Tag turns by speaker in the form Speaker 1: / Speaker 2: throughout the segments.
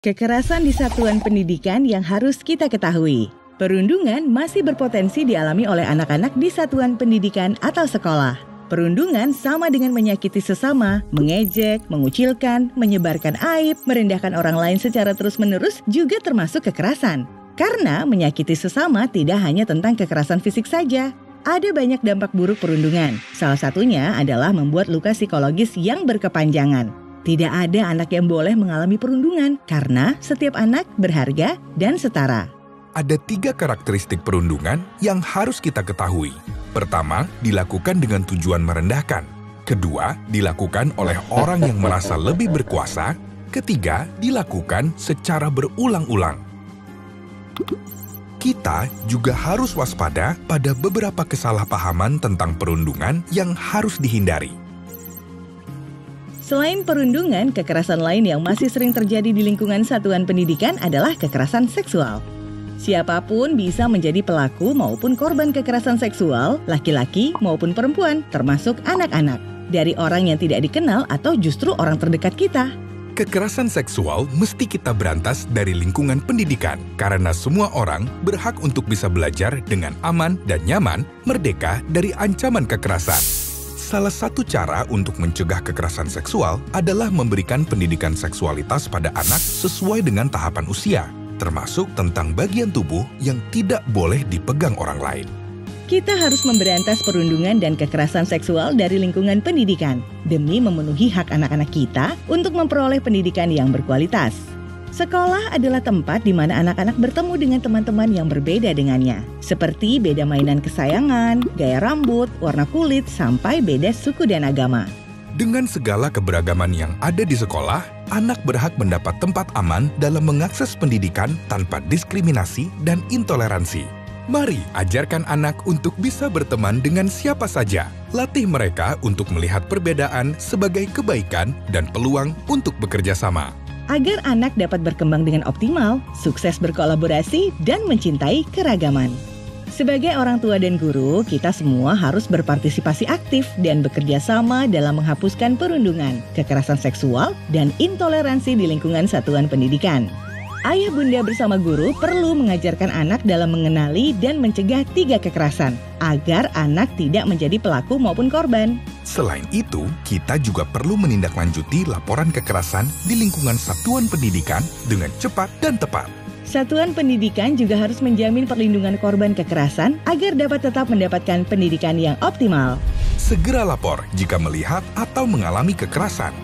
Speaker 1: Kekerasan di satuan pendidikan yang harus kita ketahui. Perundungan masih berpotensi dialami oleh anak-anak di satuan pendidikan atau sekolah. Perundungan sama dengan menyakiti sesama, mengejek, mengucilkan, menyebarkan aib, merendahkan orang lain secara terus-menerus juga termasuk kekerasan. Karena menyakiti sesama tidak hanya tentang kekerasan fisik saja. Ada banyak dampak buruk perundungan. Salah satunya adalah membuat luka psikologis yang berkepanjangan. Tidak ada anak yang boleh mengalami perundungan karena setiap anak berharga dan setara.
Speaker 2: Ada 3 karakteristik perundungan yang harus kita ketahui. Pertama, dilakukan dengan tujuan merendahkan. Kedua, dilakukan oleh orang yang merasa lebih berkuasa. Ketiga, dilakukan secara berulang-ulang. Kita juga harus waspada pada beberapa kesalahpahaman tentang perundungan yang harus dihindari.
Speaker 1: Selain perundungan, kekerasan lain yang masih sering terjadi di lingkungan satuan pendidikan adalah kekerasan seksual. Siapapun bisa menjadi pelaku maupun korban kekerasan seksual, laki-laki maupun perempuan, termasuk anak-anak, dari orang yang tidak dikenal atau justru orang terdekat kita.
Speaker 2: Kekerasan seksual mesti kita berantas dari lingkungan pendidikan, karena semua orang berhak untuk bisa belajar dengan aman dan nyaman, merdeka dari ancaman kekerasan. Salah satu cara untuk mencegah kekerasan seksual adalah memberikan pendidikan seksualitas pada anak sesuai dengan tahapan usia, termasuk tentang bagian tubuh yang tidak boleh dipegang orang lain.
Speaker 1: Kita harus memberantas perundungan dan kekerasan seksual dari lingkungan pendidikan demi memenuhi hak anak-anak kita untuk memperoleh pendidikan yang berkualitas. Sekolah adalah tempat di mana anak-anak bertemu dengan teman-teman yang berbeda dengannya, seperti beda mainan kesayangan, gaya rambut, warna kulit, sampai beda suku dan agama.
Speaker 2: Dengan segala keberagaman yang ada di sekolah, anak berhak mendapat tempat aman dalam mengakses pendidikan tanpa diskriminasi dan intoleransi. Mari ajarkan anak untuk bisa berteman dengan siapa saja. Latih mereka untuk melihat perbedaan sebagai kebaikan dan peluang untuk bekerja sama.
Speaker 1: Agar anak dapat berkembang dengan optimal, sukses berkolaborasi, dan mencintai keragaman. Sebagai orang tua dan guru, kita semua harus berpartisipasi aktif dan bekerja sama dalam menghapuskan perundungan, kekerasan seksual, dan intoleransi di lingkungan satuan pendidikan. Ayah bunda bersama guru perlu mengajarkan anak dalam mengenali dan mencegah 3 kekerasan, agar anak tidak menjadi pelaku maupun korban.
Speaker 2: Selain itu, kita juga perlu menindaklanjuti laporan kekerasan di lingkungan satuan pendidikan dengan cepat dan tepat.
Speaker 1: Satuan pendidikan juga harus menjamin perlindungan korban kekerasan agar dapat tetap mendapatkan pendidikan yang optimal.
Speaker 2: Segera lapor jika melihat atau mengalami kekerasan.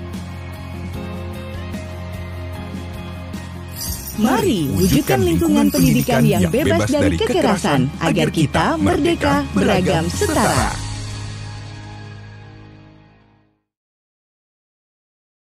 Speaker 1: Mari wujudkan lingkungan pendidikan yang bebas dari kekerasan agar kita merdeka, beragam, setara.